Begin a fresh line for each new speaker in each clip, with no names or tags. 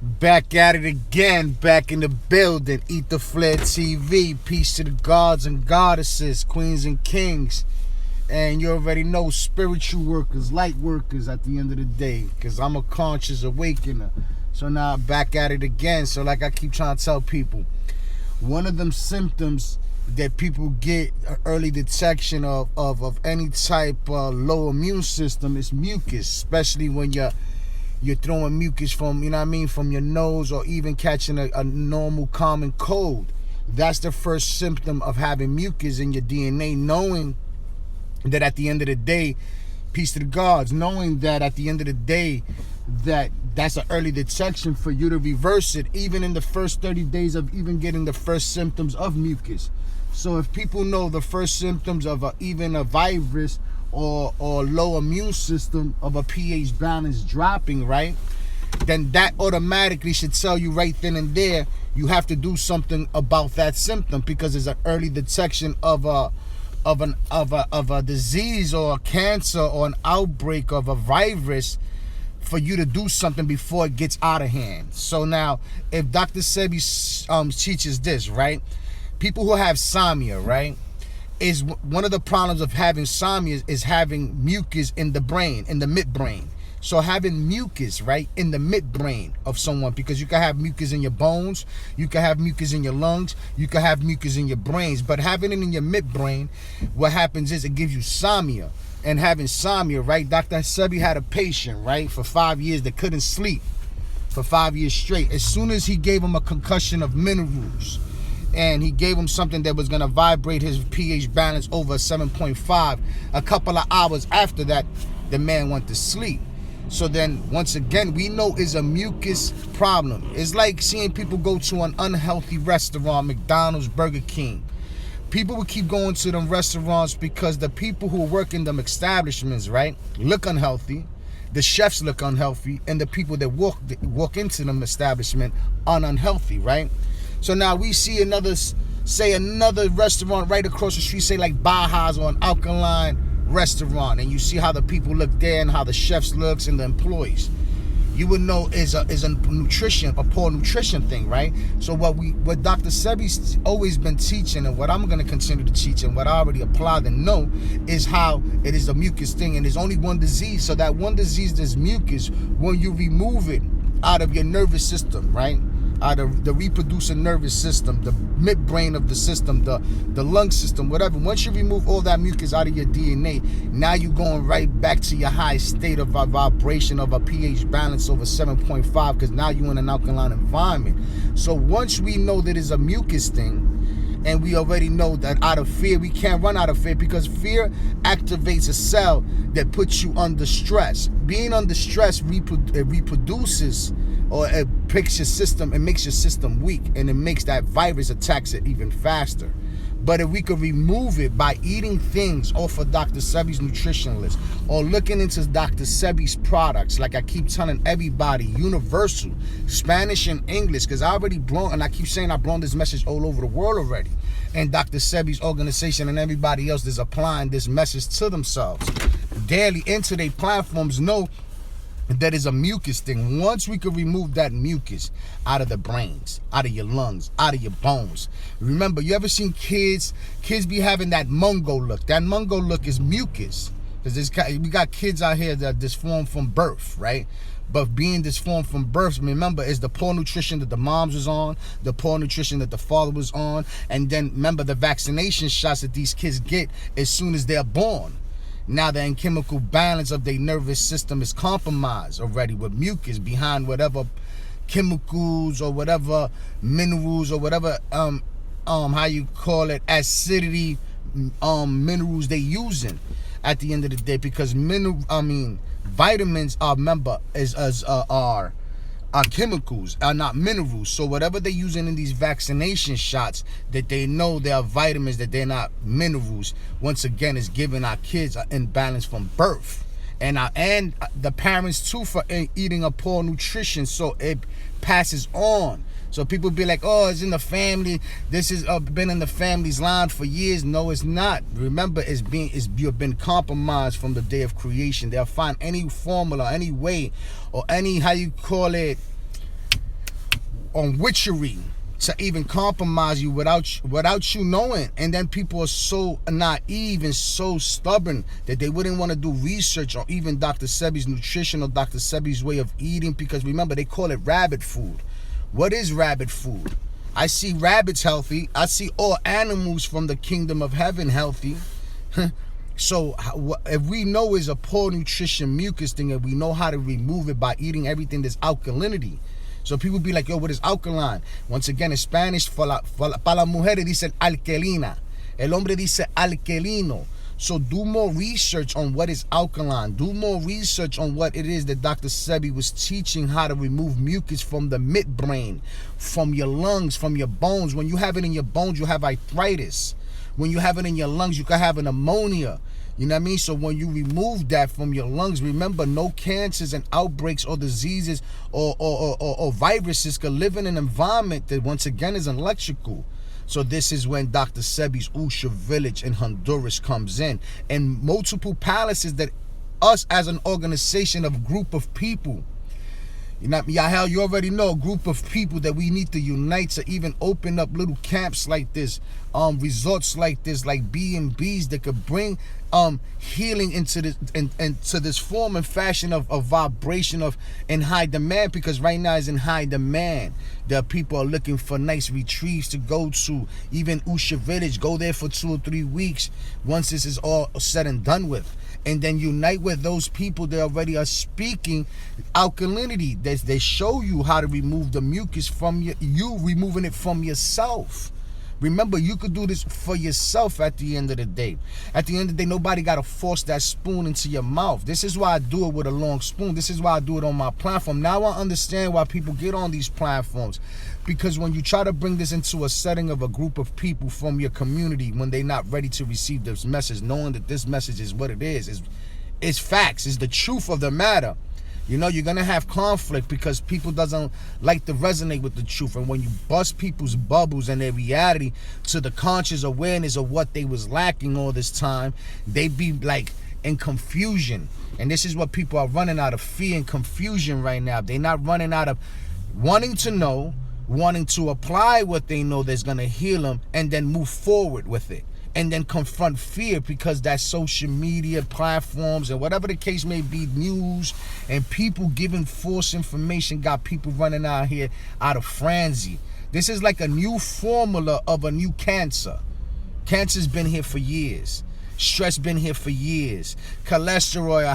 Back at it again, back in the building. Eat the Flair TV. Peace to the gods and goddesses, queens and kings. And you already know, spiritual workers, light workers at the end of the day. Because I'm a conscious awakener. So now back at it again. So like I keep trying to tell people, one of them symptoms that people get early detection of any type of low immune system is mucus, especially when you're throwing mucus from, from your nose, or even catching a normal common cold. That's the first symptom of having mucus in your DNA, knowing that at the end of the day, peace to the gods, knowing that at the end of the day, that's an early detection for you to reverse it, even in the first 30 days of even getting the first symptoms of mucus. So if people know the first symptoms of even a virus or low immune system of a pH balance dropping, right, then that automatically should tell you right then and there you have to do something about that symptom, because it's an early detection of a disease or a cancer or an outbreak of a virus, for you to do something before it gets out of hand. So now, if DR.SEBI teaches this, right, people who have samia, right, is one of the problems of having samia is having mucus in the brain, in the midbrain. So having mucus, right, in the midbrain of someone, because you can have mucus in your bones, you can have mucus in your lungs, you can have mucus in your brains, but having it in your midbrain, what happens is it gives you samia. And having samia, right, DR.SEBI had a patient, right, for 5 years that couldn't sleep for 5 years straight. As soon as he gave him a concussion of minerals, and he gave him something that was going to vibrate his pH balance over 7.5, a couple of hours after that, the man went to sleep. So then, once again, we know it's a mucus problem. It's like seeing people go to an unhealthy restaurant, McDonald's, Burger King. People would keep going to them restaurants because the people who work in them establishments, right, look unhealthy. The chefs look unhealthy, and the people that walk into them establishment are unhealthy, right? So now we see another restaurant right across the street, say like Baja's or an Alkaline restaurant, and you see how the people look there and how the chefs looks and the employees. You would know is a poor nutrition thing, right? So what DR.SEBI's always been teaching, and what I'm going to continue to teach, and what I already applied and know, is how it is a mucus thing, and there's only one disease. So that one disease, this mucus, when you remove it out of your nervous system, right, out of the reproducing nervous system, the midbrain of the system, the lung system, whatever. Once you remove all that mucus out of your DNA, now you're going right back to your high state of a vibration of a pH balance over 7.5, because now you're in an alkaline environment. So once we know that it's a mucus thing, and we already know that out of fear, we can't run out of fear, because fear activates a cell that puts you under stress. Being under stress reproduces, or it picks your system, it makes your system weak, and it makes that virus attacks it even faster. But if we could remove it by eating things off of DR.SEBI's nutrition list, or looking into DR.SEBI's products, like I keep telling everybody, universal, Spanish and English, because I already blown, and I keep saying I've blown this message all over the world already. And DR.SEBI's organization and everybody else is applying this message to themselves daily into their platforms, know that is a mucus thing. Once we could remove that mucus out of the brains, out of your lungs, out of your bones. Remember, you ever seen kids be having that mungo look? That mungo look is mucus. Because we got kids out here that are disformed from birth, right? But being disformed from birth, remember, is the poor nutrition that the moms was on, the poor nutrition that the father was on, and then remember the vaccination shots that these kids get as soon as they're born. Now the chemical balance of their nervous system is compromised already with mucus behind whatever chemicals or whatever minerals or whatever how you call it, acidity minerals they using at the end of the day, because vitamins are chemicals, are not minerals. So whatever they're using in these vaccination shots, that they know they are vitamins, that they're not minerals, once again is giving our kids an imbalance from birth, and the parents too, for eating a poor nutrition, so it passes on. So people be like, oh, it's in the family. This has been in the family's line for years. No, it's not. Remember, you've been compromised from the day of creation. They'll find any formula, any way, or any, how you call it, on witchery to even compromise you without you knowing. And then people are so naive and so stubborn that they wouldn't want to do research on even DR.SEBI's Nutritional, DR.SEBI's way of eating, because remember, they call it rabbit food. What is rabbit food? I see rabbits healthy. I see all animals from the kingdom of heaven healthy. So if we know it's a poor nutrition mucus thing, and we know how to remove it by eating everything that's alkalinity. So people be like, yo, what is alkaline? Once again, in Spanish, para las mujeres dicen alcalina. El hombre dice alcalino. So do more research on what is alkaline. Do more research on what it is that DR.SEBI was teaching, how to remove mucus from the midbrain, from your lungs, from your bones. When you have it in your bones, you have arthritis. When you have it in your lungs, you can have an pneumonia. You know what I mean? So when you remove that from your lungs, remember, no cancers and outbreaks or diseases or viruses can live in an environment that, once again, is electrical. So this is when DR.SEBI's Usha village in Honduras comes in, and multiple palaces that us as an organization of group of people, you know, Yahel, you already know, a group of people that we need to unite to even open up little camps like this, resorts like this, like B&Bs that could bring healing into this into this form and fashion of vibration of in high demand, because right now it's in high demand. The people are looking for nice retreats to go to, even Usha village, go there for 2 or 3 weeks once this is all said and done with, and then unite with those people that already are speaking alkalinity. They show you how to remove the mucus from you removing it from yourself. Remember, you could do this for yourself at the end of the day. At the end of the day, nobody got to force that spoon into your mouth. This is why I do it with a long spoon. This is why I do it on my platform. Now I understand why people get on these platforms. Because when you try to bring this into a setting of a group of people from your community, when they're not ready to receive this message, knowing that this message is what it is facts, is the truth of the matter. You know, you're going to have conflict because people doesn't like to resonate with the truth. And when you bust people's bubbles and their reality to the conscious awareness of what they was lacking all this time, they be like in confusion. And this is what people are running out of, fear and confusion right now. They're not running out of wanting to know, wanting to apply what they know that's going to heal them, and then move forward with it. And then confront fear, because that social media platforms and whatever the case may be, news and people giving false information got people running out here out of frenzy. This is like a new formula of a new cancer. Cancer's been here for years. Stress been here for years. Cholesterol,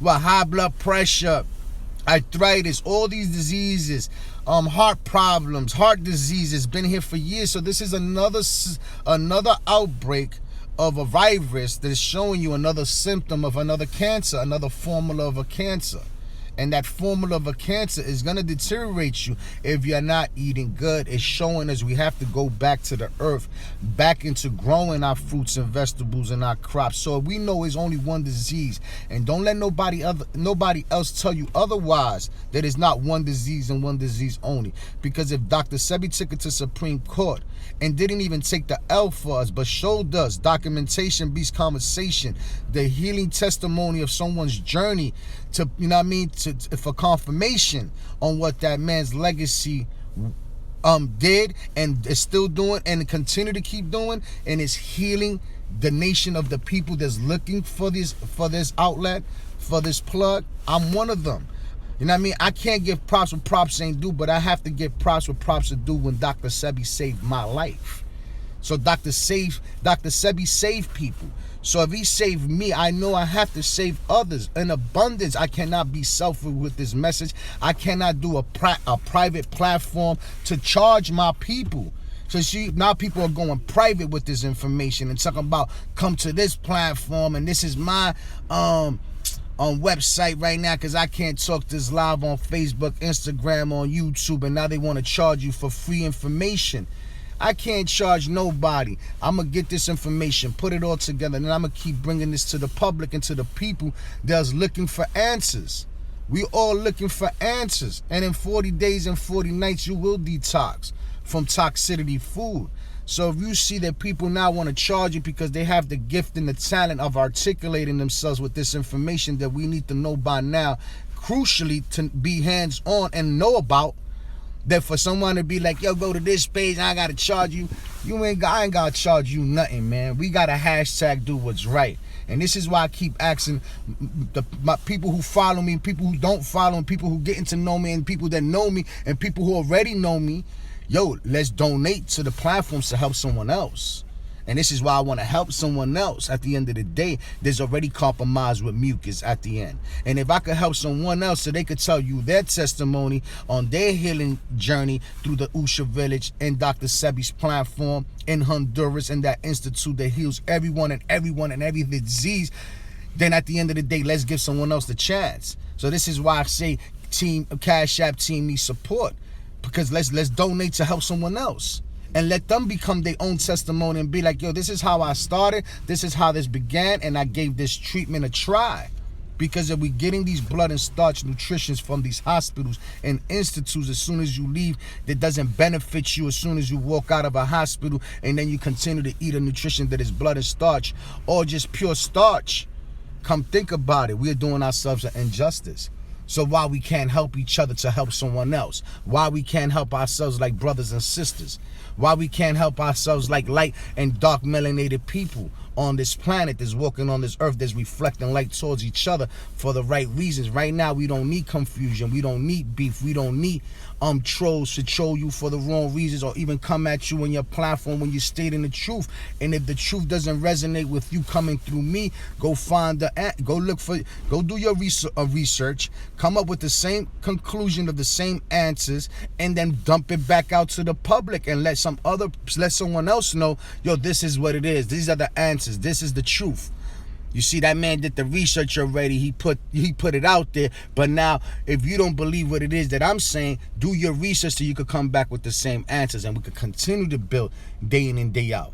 high blood pressure, arthritis, all these diseases, heart problems, heart diseases, been here for years. So this is another outbreak of a virus that is showing you another symptom of another cancer, another formula of a cancer. And that formula of a cancer is going to deteriorate you if you're not eating good. It's showing us we have to go back to the earth, back into growing our fruits and vegetables and our crops. So we know it's only one disease, and don't let nobody else tell you otherwise, that it's not one disease and one disease only. Because if DR.SEBI took it to Supreme Court and didn't even take the L for us, but showed us documentation beats conversation, the healing testimony of someone's journey to, you know what I mean, for confirmation on what that man's legacy did and is still doing and continue to keep doing, and is healing the nation of the people that's looking for this outlet, for this plug. I'm one of them. You know what I mean? I can't give props when props ain't due, but I have to give props when props are due when DR.SEBI saved my life. So DR.SEBI saved people. So if he saved me, I know I have to save others in abundance. I cannot be selfish with this message. I cannot do a private platform to charge my people. So now people are going private with this information and talking about, come to this platform and this is my on website right now because I can't talk this live on Facebook, Instagram, on YouTube, and now they want to charge you for free information. I can't charge nobody. I'm going to get this information, put it all together, and I'm going to keep bringing this to the public and to the people that's looking for answers. We all looking for answers. And in 40 days and 40 nights, you will detox from toxicity food. So if you see that people now want to charge you because they have the gift and the talent of articulating themselves with this information that we need to know by now, crucially to be hands-on and know about, That for someone to be like, yo, go to this page, I gotta charge you. I ain't gotta charge you nothing, man. We gotta hashtag do what's right. And this is why I keep asking my people who follow me, people who don't follow me, people who getting to know me, and people that know me, and people who already know me, yo, let's donate to the platforms to help someone else. And this is why I want to help someone else. At the end of the day, there's already compromise with mucus at the end. And if I could help someone else so they could tell you their testimony on their healing journey through the Usha Village and DR.SEBI's platform in Honduras and that institute that heals everyone and every disease, then at the end of the day, let's give someone else the chance. So this is why I say Team Cash App team needs support, because let's donate to help someone else. And let them become their own testimony and be like, yo, this is how I started. This is how this began. And I gave this treatment a try. Because if we're getting these blood and starch nutritions from these hospitals and institutes as soon as you leave, that doesn't benefit you as soon as you walk out of a hospital, and then you continue to eat a nutrition that is blood and starch or just pure starch. Come think about it. We're doing ourselves an injustice. So why we can't help each other to help someone else? Why we can't help ourselves like brothers and sisters? Why we can't help ourselves like light and dark melanated people on this planet that's walking on this earth, that's reflecting light towards each other for the right reasons? Right now, we don't need confusion. We don't need beef. We don't need trolls to troll you for the wrong reasons or even come at you on your platform when you're stating the truth. And if the truth doesn't resonate with you coming through me, go do your research, come up with the same conclusion of the same answers, and then dump it back out to the public and let someone else know, yo, this is what it is. These are the answers. This is the truth. You see, that man did the research already. He put it out there. But now, if you don't believe what it is that I'm saying, do your research so you could come back with the same answers, and we could continue to build day in and day out.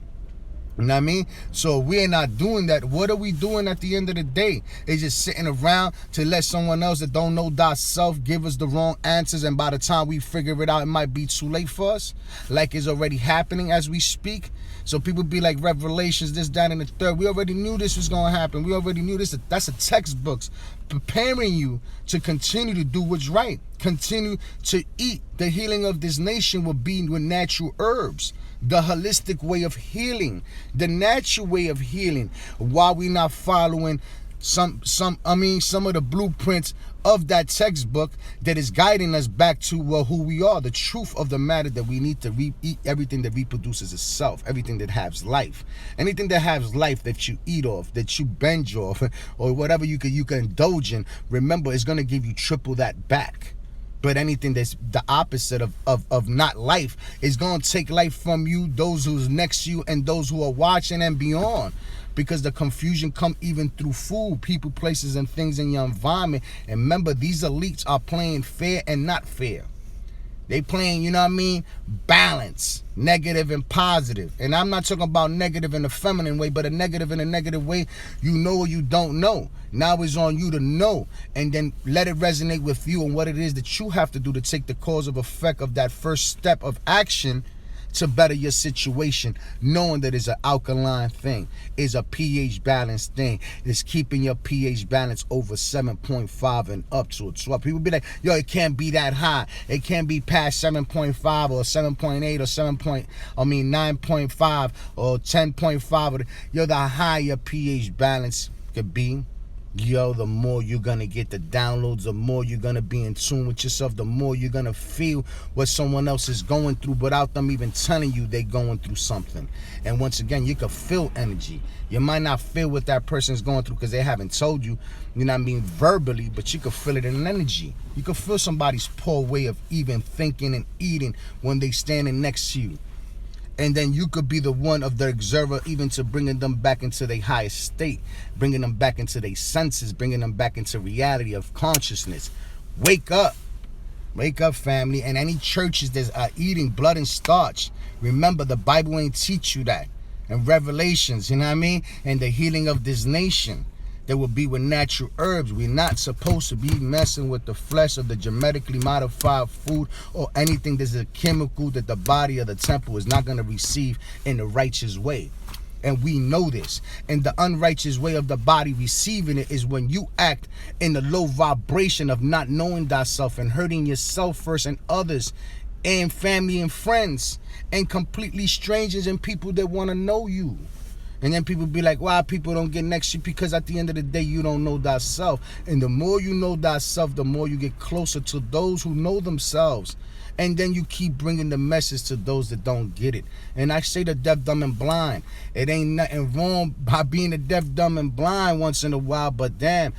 You know what I mean? So we're not doing that. What are we doing at the end of the day? It's just sitting around to let someone else that don't know thyself give us the wrong answers, and by the time we figure it out, it might be too late for us, like it's already happening as we speak. So people be like, revelations, this, that, and the third. We already knew this was going to happen. We already knew this. That's a textbooks preparing you to continue to do what's right. Continue to eat. The healing of this nation will be with natural herbs. The holistic way of healing, the natural way of healing, while we not following some of the blueprints of that textbook that is guiding us back to who we are, the truth of the matter, that we need to eat everything that reproduces itself, everything that has life, anything that has life that you eat off, that you binge off, or whatever you can indulge in. Remember, it's going to give you triple that back. But anything that's the opposite of not life is going to take life from you, those who's next to you, and those who are watching and beyond. Because the confusion come even through food, people, places, and things in your environment. And remember, these elites are playing fair and not fair. They playing, you know what I mean, balance, negative and positive. And I'm not talking about negative in a feminine way, but a negative in a negative way. You know or you don't know. Now it's on you to know, and then let it resonate with you and what it is that you have to do to take the cause of effect of that first step of action to better your situation, knowing that it's an alkaline thing, is a pH balance thing. It's keeping your pH balance over 7.5 and up to a 12. People be like, yo, it can't be that high. It can't be past 7.5 or 7.8 or 9.5 or 10.5. Yo, the higher your pH balance could be, yo, the more you're gonna get the downloads, the more you're gonna be in tune with yourself, the more you're gonna feel what someone else is going through without them even telling you they're going through something. And once again, you can feel energy. You might not feel what that person's going through because they haven't told you, you know what I mean, verbally, but you can feel it in energy. You can feel somebody's poor way of even thinking and eating when they standing next to you. And then you could be the one of the observer, even to bringing them back into their highest state, bringing them back into their senses, bringing them back into reality of consciousness. Wake up, family. And any churches that are eating blood and starch, remember, the Bible ain't teach you that. And Revelations, you know what I mean? And the healing of this nation, that will be with natural herbs. We're not supposed to be messing with the flesh of the genetically modified food or anything that's a chemical that the body or the temple is not going to receive in the righteous way. And we know this. And the unrighteous way of the body receiving it is when you act in the low vibration of not knowing thyself and hurting yourself first and others and family and friends, and completely strangers and people that want to know you. And then people be like, why people don't get next to you? Because at the end of the day, you don't know thyself. And the more you know thyself, the more you get closer to those who know themselves. And then you keep bringing the message to those that don't get it. And I say the deaf, dumb, and blind. It ain't nothing wrong by being a deaf, dumb, and blind once in a while. But damn,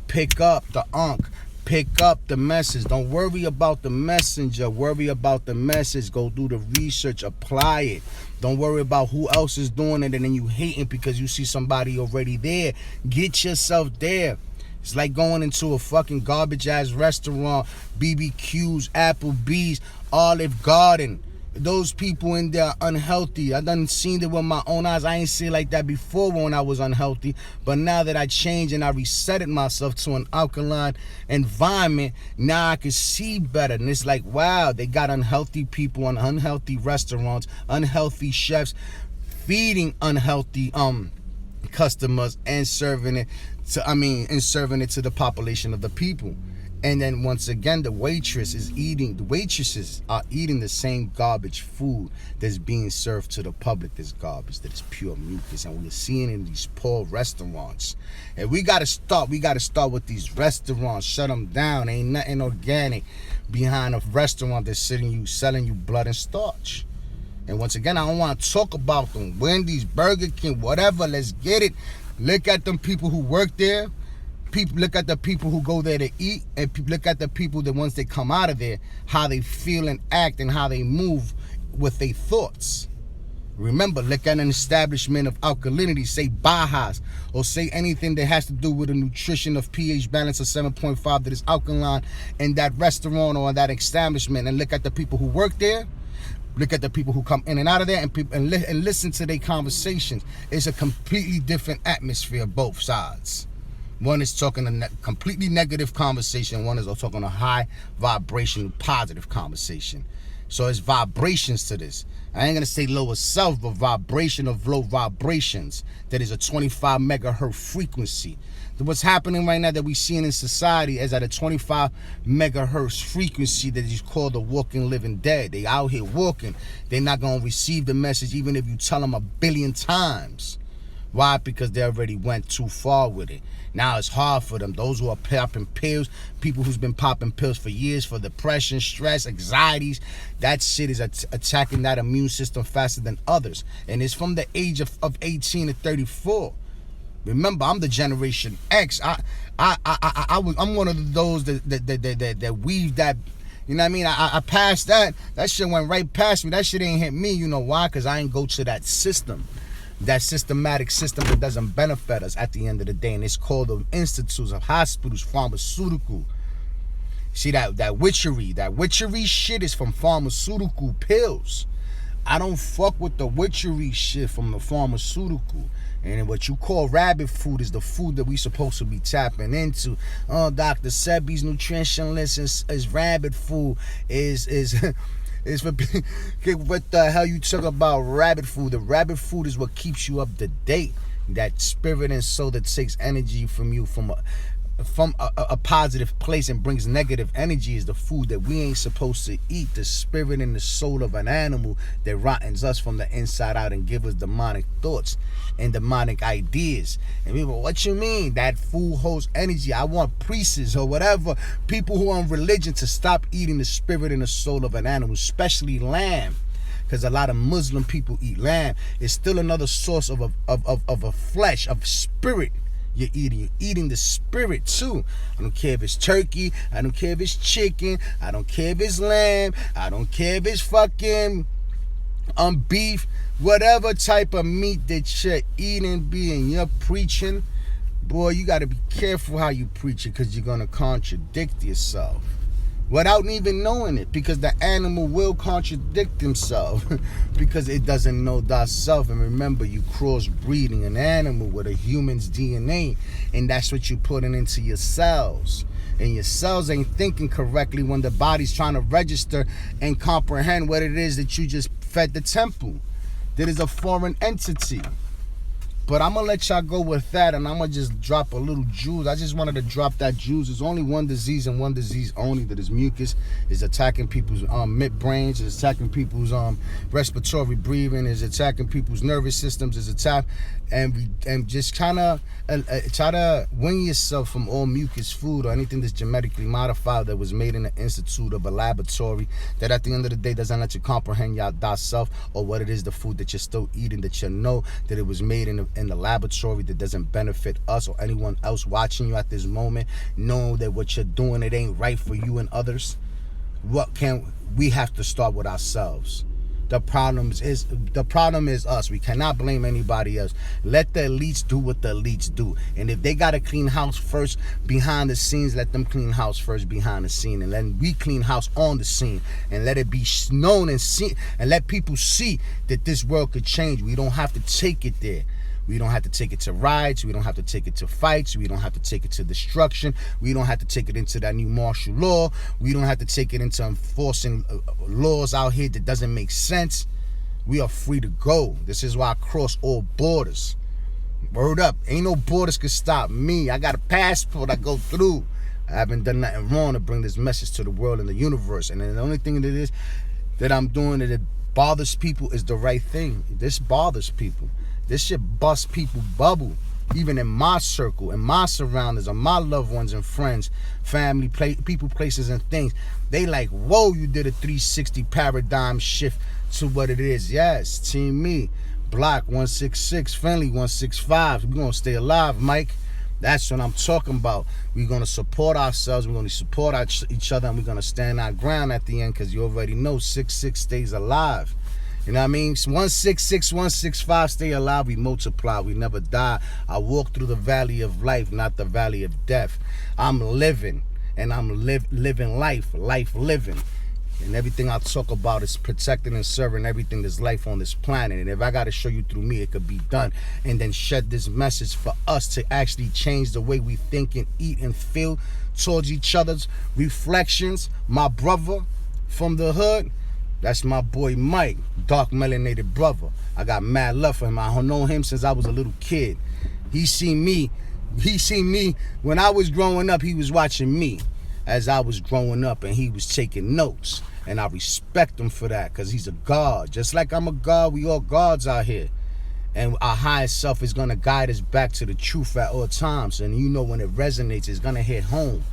pick up the unk. Pick up the message. Don't worry about the messenger. Worry about the message. Go do the research. Apply it. Don't worry about who else is doing it and then you hating because you see somebody already there. Get yourself there. It's like going into a fucking garbage ass restaurant, BBQs, Applebee's, Olive Garden. Those people in there are unhealthy. I done seen it with my own eyes. I ain't seen it like that before when I was unhealthy. But now that I changed and I resetted myself to an alkaline environment, now I can see better. And it's like, wow, they got unhealthy people in unhealthy restaurants, unhealthy chefs, feeding unhealthy customers and serving it to the population of the people. And then once again, the waitresses are eating the same garbage food that's being served to the public. This garbage that is pure mucus, and we're seeing in these poor restaurants. And we gotta start with these restaurants. Shut them down. Ain't nothing organic behind a restaurant that's selling you blood and starch. And once again, I don't want to talk about them. Wendy's, Burger King, whatever. Let's get it. Look at them people who work there. Look at the people who go there to eat, and look at the people that once they come out of there, how they feel and act and how they move with their thoughts. Remember, look at an establishment of alkalinity, say Bajas, or say anything that has to do with a nutrition of pH balance of 7.5 that is alkaline in that restaurant or that establishment, and look at the people who work there. Look at the people who come in and out of there and listen to their conversations. It's a completely different atmosphere, both sides. One is talking a completely negative conversation. One is talking a high vibration, positive conversation. So it's vibrations to this. I ain't going to say lower self, but vibration of low vibrations. That is a 25 megahertz frequency. What's happening right now that we're seeing in society is at a 25 megahertz frequency that is called the walking living dead. They out here walking. They're not going to receive the message even if you tell them 1 billion times. Why? Because they already went too far with it. Now it's hard for them. Those who are popping pills, people who's been popping pills for years for depression, stress, anxieties, that shit is attacking that immune system faster than others. And it's from the age of 18 to 34. Remember, I'm the Generation X. I'm one of those that weave that. You know what I mean? I passed that. That shit went right past me. That shit ain't hit me. You know why? Because I ain't go to that system. That systematic system that doesn't benefit us at the end of the day. And it's called the institutes of hospitals, pharmaceutical. See, that witchery shit is from pharmaceutical pills. I don't fuck with the witchery shit from the pharmaceutical. And what you call rabbit food is the food that we supposed to be tapping into. DR.SEBI's Nutritionalist is rabbit food is for what the hell you talk about rabbit food? The rabbit food is what keeps you up to date. That spirit and soul that takes energy from you from a positive place and brings negative energy is the food that we ain't supposed to eat. The spirit and the soul of an animal that rottens us from the inside out and give us demonic thoughts and demonic ideas. And people, what you mean? That food holds energy. I want priests or whatever, people who are in religion, to stop eating the spirit and the soul of an animal, especially lamb. Because a lot of Muslim people eat lamb. It's still another source of a flesh, of spirit. You're eating the spirit too. I don't care if it's turkey. I don't care if it's chicken. I don't care if it's lamb. I don't care if it's fucking beef. Whatever type of meat that you're eating, you're preaching, boy, you got to be careful how you preach it, because you're going to contradict yourself without even knowing it, because the animal will contradict himself because it doesn't know thyself. And remember, you cross-breeding an animal with a human's DNA, and that's what you're putting into your cells. And your cells ain't thinking correctly when the body's trying to register and comprehend what it is that you just fed the temple. That is a foreign entity. But I'm gonna let y'all go with that, and I'm gonna just drop a little juice. I just wanted to drop that juice. There's only one disease and one disease only, that is mucus. It's attacking people's mid-brains. It's attacking people's respiratory breathing. It's attacking people's nervous systems. It's and just kind of try to wean yourself from all mucus food or anything that's genetically modified, that was made in the institute of a laboratory, that at the end of the day doesn't let you comprehend thyself, or what it is, the food that you're still eating, that you know that it was made in the laboratory, that doesn't benefit us or anyone else watching you at this moment. Know that what you're doing, it ain't right for you and others. We have to start with ourselves. The problem is us. We cannot blame anybody else. Let the elites do what the elites do. And if they got to clean house first behind the scenes, let them clean house first behind the scene. And then we clean house on the scene. And let it be known and seen, and let people see that this world could change. We don't have to take it there. We don't have to take it to riots. We don't have to take it to fights. We don't have to take it to destruction. We don't have to take it into that new martial law. We don't have to take it into enforcing laws out here that doesn't make sense. We are free to go. This is why I cross all borders. Word up. Ain't no borders can stop me. I got a passport I go through. I haven't done nothing wrong to bring this message to the world and the universe. And then the only thing that I'm doing that it bothers people is the right thing. This bothers people. This shit bust people bubble, even in my circle, in my surroundings, of my loved ones and friends, family, people, places, and things. They like, whoa, you did a 360 paradigm shift to what it is. Yes, Team Me, Block 166, Friendly 165. We're going to stay alive, Mike. That's what I'm talking about. We're going to support ourselves. We're going to support each other, and we're going to stand our ground at the end, because you already know 66 stays alive. You know what I mean? 166, 165, stay alive, we multiply, we never die. I walk through the valley of life, not the valley of death. I'm living, and I'm living life living. And everything I talk about is protecting and serving everything that's life on this planet. And if I got to show you through me, it could be done. And then shed this message for us to actually change the way we think and eat and feel towards each other's reflections. My brother from the hood, that's my boy Mike, dark melanated brother. I got mad love for him. I know him since I was a little kid. He seen me when I was growing up. He was watching me as I was growing up, and he was taking notes. And I respect him for that, because he's a God. Just like I'm a God, we all gods out here. And our highest self is going to guide us back to the truth at all times. And you know, when it resonates, it's going to hit home.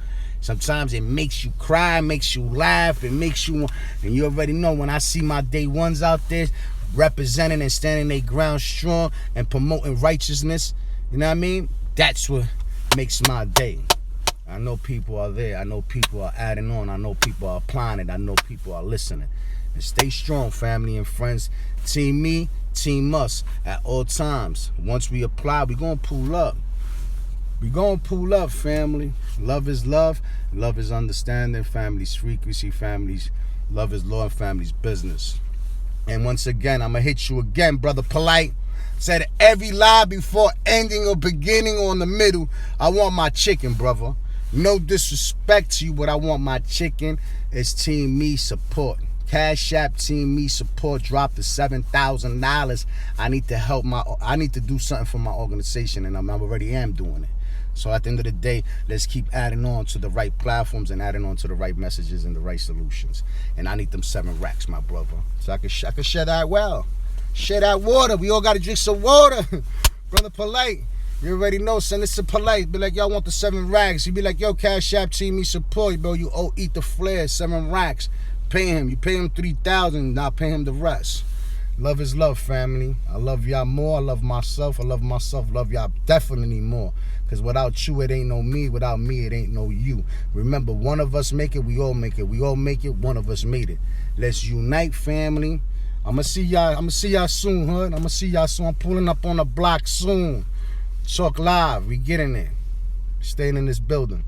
Sometimes it makes you cry, makes you laugh, it makes you, and you already know when I see my day ones out there representing and standing their ground strong and promoting righteousness, you know what I mean? That's what makes my day. I know people are there. I know people are adding on. I know people are applying it. I know people are listening. And stay strong, family and friends. Team Me, Team Us at all times. Once we apply, we're going to pull up. We're going to pull up, family. Love is love. Love is understanding. Family's frequency. Family's love is law, and family's business. And once again, I'm going to hit you again, Brother Polite. Said every lie before ending or beginning or in the middle. I want my chicken, brother. No disrespect to you, but I want my chicken. It's Team Me support. Cash App Team Me support dropped to $7,000. I need to do something for my organization, and I already am doing it. So at the end of the day, let's keep adding on to the right platforms and adding on to the right messages and the right solutions. And I need them 7 racks, my brother. So I can share that well. Share that water. We all got to drink some water. Brother Polite, you already know. Send this to Polite. Be like, y'all want the 7 racks. You be like, yo, Cash App Team Me support. Bro, you eat the flare, 7 racks. Pay him. You pay him $3,000. Now pay him the rest. Love is love, family. I love y'all more. I love myself. I love myself. Love y'all definitely more. Because without you, it ain't no me. Without me, it ain't no you. Remember, one of us make it, we all make it. We all make it, one of us made it. Let's unite, family. I'ma see y'all soon, hood. I'ma see y'all soon. I'm pulling up on the block soon. Talk live. We getting there. Staying in this building.